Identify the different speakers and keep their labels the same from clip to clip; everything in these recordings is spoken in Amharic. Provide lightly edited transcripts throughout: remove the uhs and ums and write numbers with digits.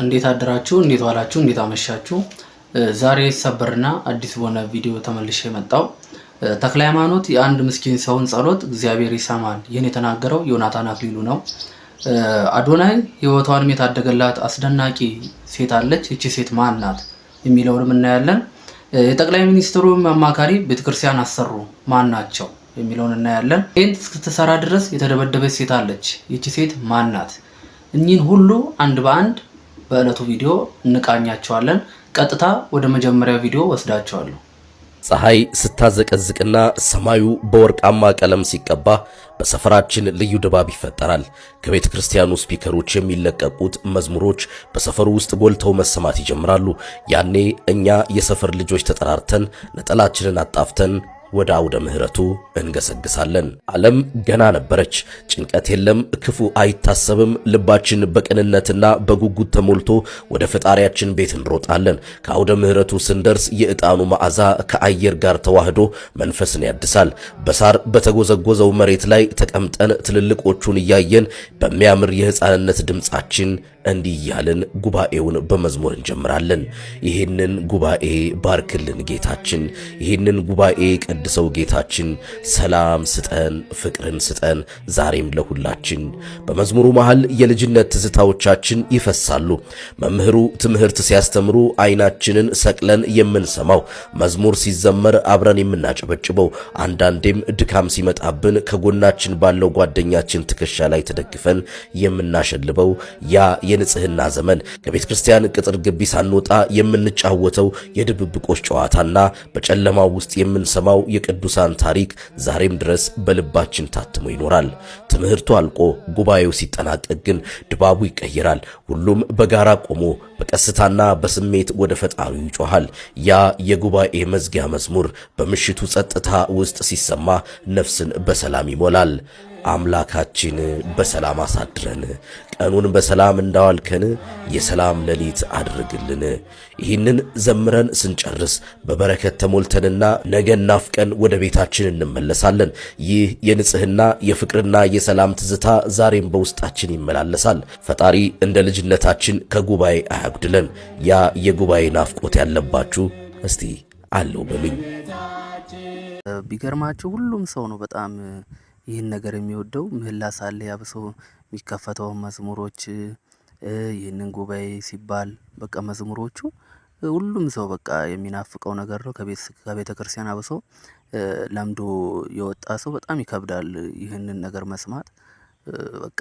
Speaker 1: እንዴት አደራችሁ እንዴት ዋላችሁ እንዴት አመሻችሁ ዛሬ ሰበርና አዲስ በሆነ ቪዲዮ ተመልሼ መጣው ተክለ ሃይማኖት የአንድ ምስኪን ሰውን ጸሎት እግዚአብሔር ይሰማል ይሄን የተናገረው ዮናታን አክሊሉ ነው አዶናይ ህይወቷን የታደገላት አስደናቂ ሴት አለች እቺ ሴት ማን ናት የሚለውንም እናያለን የጠቅላይ ሚኒስትሩ አማካሪ ቤተክርስቲያን አሰሩ ማን ናቸው የሚለውን እናያለን ይሄን እስክትሰራ ድረስ የተደበደበች ሴት አለች እቺ ሴት ማን ናት እኚህን ሁሉ አንድ በአንድ በእለቱ ቪዲዮ እንቃኛቸዋለን ቀጥታ ወደ መጀመሪያው ቪዲዮ ወስዳቸዋለሁ
Speaker 2: ፀሐይ ስታዘቀዝቅና ሰማዩ በወርቃማ ቀለም ሲቀባ በሰፈራችን ልዩ ድባብ ይፈጠራል ከቤተ ክርስቲያኑ ስፒከሮች የሚለቀቁት መዝሙሮች በሰፈሩ ውስጥ ጎልተው መሰማት ይጀምራሉ ያኔ እኛ የሰፈር ልጆች ተጠራርተን ነጠላችንን አጣፍተን ወደ አውደ ምህረቱ እንገሰግሳለን ዓለም ገና ነበረች ጭንቀት የለም ክፉ አይታሰብም ልባችን በቅንነትና በጉጉት ተሞልቶ ወደ ፈጣሪያችን ቤት እንሮጣለን ከአውደ ምህረቱ ስንደርስ የዕጣኑ መዓዛ ከአየር ጋር ተዋህዶ መንፈስን ያድሳል በሳር በተጎዘጎዘው መሬት ላይ ተቀምጠን ትልልቆቹን እያየን በሚያምር የሕፃንነት ድምጻችን እንዲያልን ጉባኤውን በመዝሙር እንጀምራለን ይህንን ጉባኤ ባርክልን ጌታችን ይህንን ጉባኤ ቀድሰው ጌታችን ሰላም ስጠን ፍቅርን ስጠን ዛሬም ለሁላችን በመዝሙሩ መሃል የልጅነት ትዝታዎቻችን ይፈሳሉ መምህሩ ትምህርት ሲያስተምሩ አይናችንን ሰቅለን የምንሰማው መዝሙር ሲዘመር አብረን የምናጨበጭበው አንዳንዴም ድካም ሲመጣብን ከጎናችን ባለው ጓደኛችን ትከሻ ላይ ተደግፈን የምናሸልበው ያ የንጽህና ዘመን ከቤተ ክርስቲያን ቅጥር ግቢ ሳንወጣ የምንጫወተው የድብብቆሽ ጨዋታና በጨለማው ውስጥ የምንሰማው የቅዱሳን ታሪክ ዛሬም ድረስ በልባችን ታትሞ ይኖራል ትምህርቱ አልቆ ጉባኤው ሲጠናቀቅ ግን ድባቡ ይቀየራል ሁሉም በጋራ ቆሞ በቀስታና በስሜት ወደ ፈጣሪው ይጮሃል ያ የጉባኤ መዝጊያ መዝሙር በምሽቱ ጸጥታ ውስጥ ሲሰማ ነፍስን በሰላም ይሞላል አምላካችን በሰላም አሳድረን ቀኑን በሰላም እንዳዋልከን የሰላም ሌሊት አድርግልን ይህንን ዘምረን ስንጨርስ በበረከት ተሞልተንና ነገን ናፍቀን ወደ ቤታችን እንመለሳለን ይህ የንጽህና የፍቅርና የሰላም ትዝታ ዛሬም በውስጣችን ይመላለሳል ፈጣሪ እንደ ልጅነታችን ከጉባኤ አያጉድለን ያ የጉባኤ ናፍቆት ያለባችሁ እስቲ አለው በሉኝ
Speaker 1: ቢገርማችሁ ሁሉም ሰው ነው በጣም ይህን ነገር የሚወደው ምህላ ሳለ ያብሶ የሚከፈተው መዝሙሮች ይህንን ጉባኤ ሲባል በቃ መዝሙሮቹ ሁሉም ሰው በቃ የሚናፍቀው ነገር ነው ከቤተ ክርስቲያን አብሶ ለምዶ የወጣ ሰው በጣም ይከብዳል ይህንን ነገር መስማት በቃ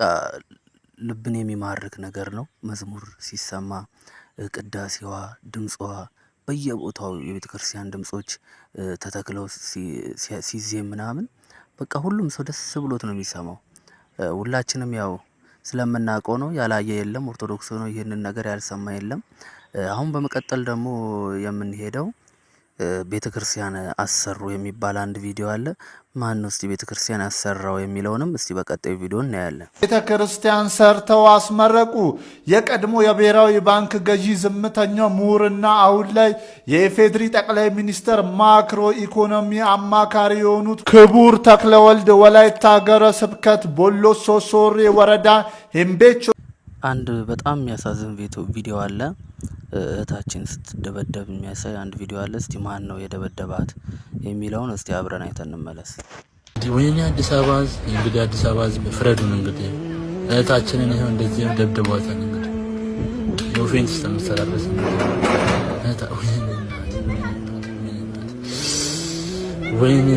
Speaker 1: ልብን የሚማርክ ነገር ነው መዝሙር ሲሰማ ቅዳሴዋ ድምጿ በየቦታው የቤተ ክርስቲያን ድምጾች ተተክለው ሲዜም ምናምን በቃ ሁሉም ሰው ደስ ብሎት ነው የሚሰማው ሁላችንም ያው ስለምናውቀው ነው ያላየ የለም ኦርቶዶክስ ነው ይሄንን ነገር ያልሰማ የለም አሁን በመቀጠል ደግሞ የምንሄደው ቤተክርስቲያን አሰሩ የሚባል አንድ ቪዲዮ አለ ማን ነው እስቲ ቤተክርስቲያን አሰራው የሚለውንም እስቲ በቀጣዩ ቪዲዮ እናያለን
Speaker 3: ቤተክርስቲያን ሰርተው አስመረቁ የቀድሞ የብሔራዊ ባንክ ገዢ ዝምተኛው ምሁርና አሁን ላይ የኢፌድሪ ጠቅላይ ሚኒስትር ማክሮ ኢኮኖሚ አማካሪ የሆኑት ክቡር ተክለወልድ ወላይታ ሀገረ ስብከት ቦሎሶ ሶሬ ወረዳ ሄምቤቾ
Speaker 1: አንድ በጣም የሚያሳዝን ቪዲዮ አለ እህታችን ስትደበደብ የሚያሳይ አንድ ቪዲዮ አለ እስቲ ማን ነው የደበደባት የሚለውን እስቲ አብረን አይተን እንመለስ
Speaker 4: ወይኔ አዲስ አበባ እንግዲህ አዲስ አበባ ፍረዱን እንግዲህ እህታችንን ይሄው እንደዚህ ደብድቧታል እንግዲህ ኦፌንስ ተመሰራረስ ወይኔ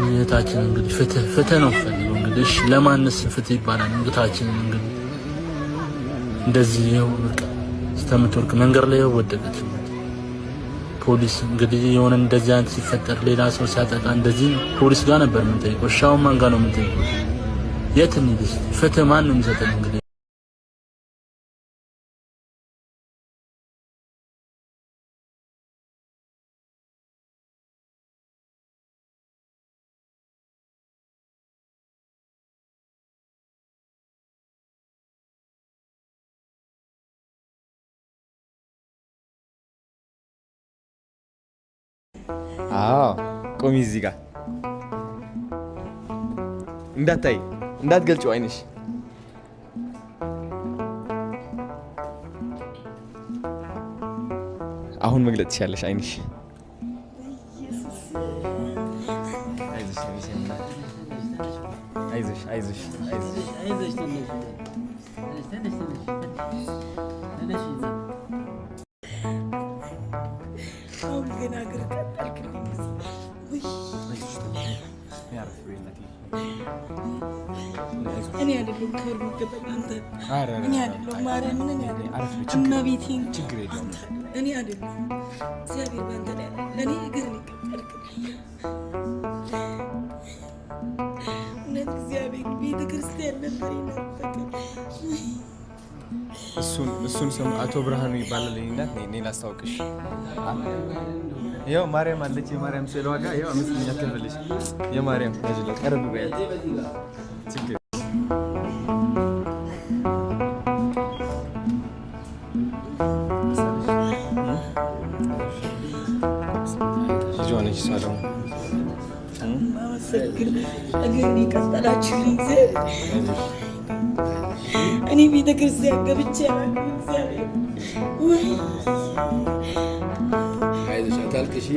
Speaker 4: እህታችን እንግዲህ ፍትህ ነው ፈልገው እንግዲህ እሺ ለማንስ ፍትህ ይባላል እንግታችን እንግዲህ እንደዚህ ነው በቃ ስተምትወርቅ መንገር ላይ ወደቀች ፖሊስ እንግዲህ የሆነ እንደዚህ አይነት ሲፈጠር ሌላ ሰው ሲያጠቃ እንደዚህ ፖሊስ ጋር ነበር ምን ጠይቆ ሻው ማን ጋር ነው ምን ጠይቆ የት እንሂድ ፍትህ ማን ነው የሚሰጠን እንግዲህ
Speaker 5: ቆሚ እዚህ ጋር እንዳታይ እንዳትገልጪው አይንሽ አሁን መግለጽ ትችያለሽ አይንሽ አይዞሽ
Speaker 6: እኔ አይደለም ከሩ ገበቃንተ እኔ አይደለም ማርያምን እኔ አይደለም እመቤቴን ችግር የለም እኔ አይደለም እግዚአብሔር ባንተ ላይ ለኔ እግር ነው ቀጠልክልኝ እውነት እግዚአብሔር ቤተ ክርስቲያን ነበር ይናፈቀኝ
Speaker 5: እሱን ስም አቶ ብርሃኑ ይባላል እናት እኔ ላስታውቅሽ ያው ማርያም አለች የማርያም ስዕል ዋጋ ያው አመስግኛ ተበልሽ የማርያም ልጅ ቀርብ በያት ችግር ጆንሽ ሰላም
Speaker 6: ማመሰግን እግሬን ቀጠላችሁልኝ እኔ ቤተ ክርስቲያን ገብቼ ያላችሁ እግዚአብሔር ወይ
Speaker 7: አይዞሽ አታልቅሺ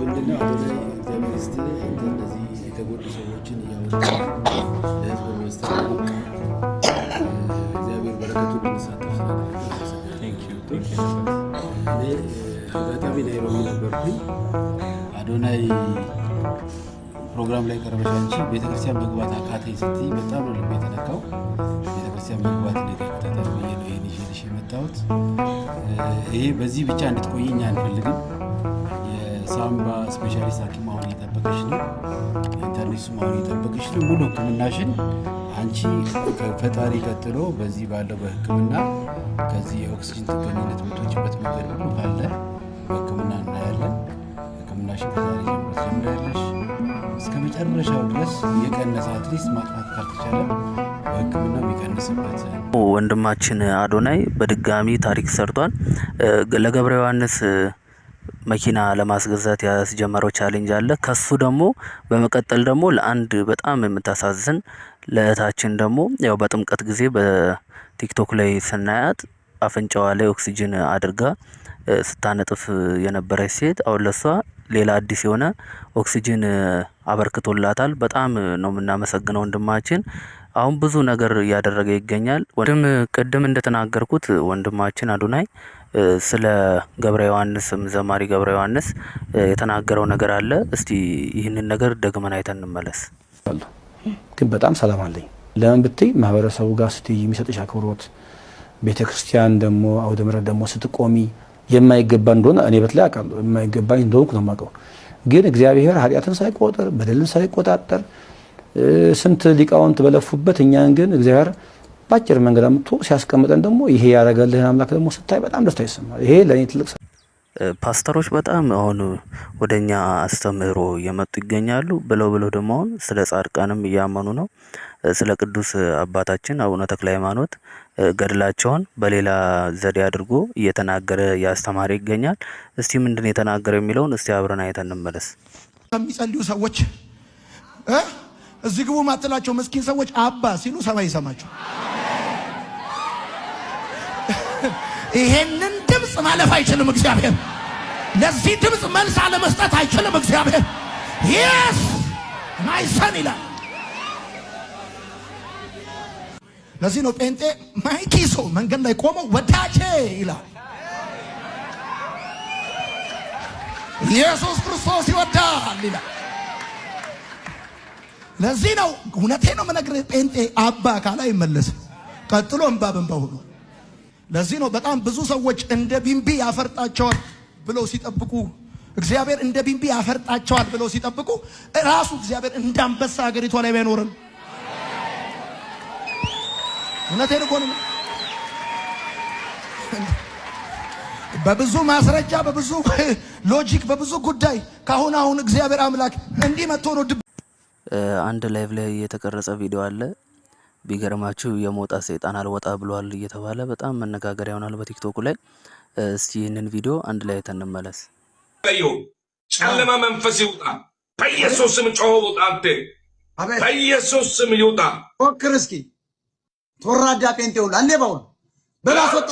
Speaker 7: ምንድነው አሁን እግዚአብሔር እስቲ አንተ እንደዚህ የተጎዱ ሰዎችን እያወጣ ለህዝብ ማስተዋወቅ እግዚአብሔር በረከቱን እንሳተፍ አጋጣሚ ናይሮቢ ነበርኩኝ አዶናይ ፕሮግራም ላይ ቀረበሽ አንቺ ቤተክርስቲያን መግባት አካተኝ ስትይ በጣም ነው ልቤ የተነካው ቤተክርስቲያን መግባት እንዴት ያካታታል ብዬ ነው ይሄን ይዤልሽ የመጣሁት ይሄ በዚህ ብቻ እንድትቆይኝ አንፈልግም የሳምባ ስፔሻሊስት ሐኪም አሁን እየጠበቀሽ ነው ኢንተርኔትም አሁን እየጠበቀሽ ነው ሙሉ ህክምናሽን አንቺ ከፈጣሪ ቀጥሎ በዚህ ባለው በህክምና ከዚህ የኦክሲጅን ጥገኝነት የምትወጪበት መንገድ ሁሉ ካለ በህክምና እናያለን ህክምናሽን ከዛሬ ጀምሮ ትጀምሪያለሽ እስከ መጨረሻው ድረስ የቀነሰ አትሊስት ማጥፋት ካልተቻለ በህክምና የሚቀንስበት
Speaker 1: ወንድማችን አዶናይ በድጋሚ ታሪክ ሰርቷል ለገብረ ዮሐንስ መኪና ለማስገዛት ያስጀመረው ቻሌንጅ አለ ከሱ ደግሞ በመቀጠል ደግሞ ለአንድ በጣም የምታሳዝን ለእህታችን ደግሞ ያው በጥምቀት ጊዜ በቲክቶክ ላይ ስናያት አፍንጫዋ ላይ ኦክሲጅን አድርጋ ስታነጥፍ የነበረች ሴት አሁን ለሷ ሌላ አዲስ የሆነ ኦክሲጅን አበርክቶላታል በጣም ነው የምናመሰግነው ወንድማችን አሁን ብዙ ነገር እያደረገ ይገኛል ቅድም እንደተናገርኩት ወንድማችን አዶናይ ስለ ገብረ ዮሐንስ ዘማሪ ገብረ ዮሐንስ የተናገረው ነገር አለ እስቲ ይህንን ነገር ደግመን አይተን እንመለስ
Speaker 8: ግን በጣም ሰላም አለኝ ለምን ብትይ ማህበረሰቡ ጋር ስትይ የሚሰጥሽ አክብሮት ቤተክርስቲያን ደግሞ አውደ ምሕረት ደግሞ ስትቆሚ የማይገባ እንደሆነ እኔ በትላይ አውቃለሁ የማይገባኝ እንደሆነ ነው የማውቀው ግን እግዚአብሔር ኃጢአትን ሳይቆጥር በደልን ሳይቆጣጠር ስንት ሊቃውንት በለፉበት እኛን ግን እግዚአብሔር ባጭር መንገድ አምጥቶ ሲያስቀምጠን ደግሞ ይሄ ያረጋልህን አምላክ ደግሞ ስታይ በጣም ደስታ ይሰማል ይሄ ለኔ ትልቅ
Speaker 1: ፓስተሮች በጣም አሁን ወደኛ አስተምህሮ እየመጡ ይገኛሉ ብለው ደግሞ አሁን ስለ ጻድቃንም እያመኑ ነው ስለ ቅዱስ አባታችን አቡነ ተክለ ሃይማኖት ገድላቸውን በሌላ ዘዴ አድርጎ እየተናገረ ያስተማረ ይገኛል እስቲ ምንድነው የተናገረ የሚለውን እስቲ አብረን አይተን እንመለስ
Speaker 9: የሚጸልዩ ሰዎች እዚህ ግቡ ማጥላቸው መስኪን ሰዎች አባ ሲሉ ሰማይ ይሰማቸው ይሄንን ድምጽ ማለፍ አይችልም እግዚአብሔር ለዚህ ድምጽ መልስ አለመስጠት አይችልም እግዚአብሔር yes my son ይላል ለዚህ ነው ጴንጤ ማይኪሶ መንገድ ላይ ቆመው ወዳጄ ይላል ኢየሱስ ክርስቶስ ይወዳል ይላል ለዚህ ነው እውነቴን ነው የምነግርህ ጴንጤ አባ ካላ አይመለስም ቀጥሎ እንባ በእንባ ሁሉ ለዚህ ነው በጣም ብዙ ሰዎች እንደ ቢምቢ ያፈርጣቸዋል ብለው ሲጠብቁ እግዚአብሔር እንደ ቢምቢ ያፈርጣቸዋል ብለው ሲጠብቁ ራሱ እግዚአብሔር እንዳንበሳ ሀገሪቷ ላይ ባይኖርም እውነቴን እኮ ነው በብዙ ማስረጃ በብዙ ሎጂክ በብዙ ጉዳይ አሁን እግዚአብሔር አምላክ እንዲህ መጥቶ ነው
Speaker 1: አንድ ላይቭ ላይ የተቀረጸ ቪዲዮ አለ ቢገርማችሁ የሞጣ ሰይጣን አልወጣ ብሏል እየተባለ በጣም መነጋገሪያ ሆኗል በቲክቶክ ላይ እስቲ ይህንን ቪዲዮ አንድ ላይ ተንመለስ
Speaker 10: ጨለማ መንፈስ ይውጣ በኢየሱስ ስም ጮህ ውጣ አንተ በኢየሱስ ስም ይውጣ
Speaker 11: ኦክርስኪ ተወራዳ ጴንጤው አንዴ ባው
Speaker 9: በላሶት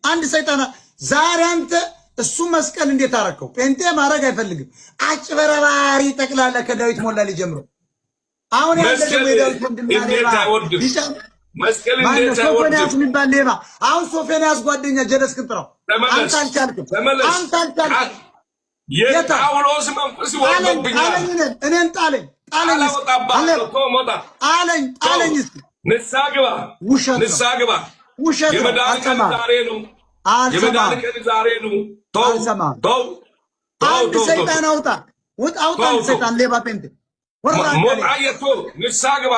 Speaker 9: አንድ ሰይጣን ዛሬ አንተ እሱ መስቀል እንዴት አረከው? ጴንጤ ማድረግ አይፈልግም። አጭበረባሪ ጠቅላላ ከዳዊት ሞላ ሊጀምሩ አሁን ያለ ደግሞ የዳዊት
Speaker 10: መስቀል እንዴት
Speaker 9: ሶፎንያስ የሚባል ሌባ አሁን ሶፎንያስ ጓደኛ ጀለስ ክንጥራው አንተ አልቻልክም።
Speaker 10: የጳውሎስ መንፈስ ወርዶብኛል።
Speaker 9: እኔን ጣለኝ ንስሐ ግባ ውሸት
Speaker 10: የመዳን ቀን ዛሬ ነው። የመዳን ቀን ዛሬ ነው። ተው
Speaker 9: አንድ ሰይጣን አውጣ ሰይጣን ሌባ ጴንጤ
Speaker 10: ሞጣየቶ ንስሐ ግባ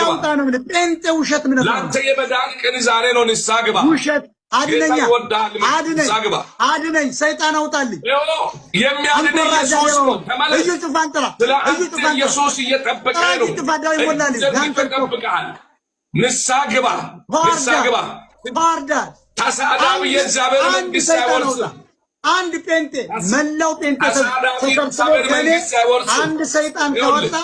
Speaker 9: አውጣ ነው ጴንጤ ውሸት ምን ነው?
Speaker 10: ለአንተ የመዳን ቀን ዛሬ ነው። ንስሐ ግባ
Speaker 9: ውሸት አድነኝ ሰይጣን አውጣልኝ።
Speaker 10: የሚያድነኝ ኢየሱስ ነው። ተመለስ።
Speaker 9: እዩ ጩፋን ጥራ። እዩ ጩፋን
Speaker 10: ኢየሱስ እየጠበቀ ነው። ይጠብቅሃል። ንስሐ ግባ
Speaker 9: ባህርዳር
Speaker 10: ተሳዳቢ የእግዚአብሔር መንግሥት አይወርስም።
Speaker 9: አንድ ጴንጤ መላው ጴንጤ ተሰብስቦ አንድ ሰይጣን ካወጣ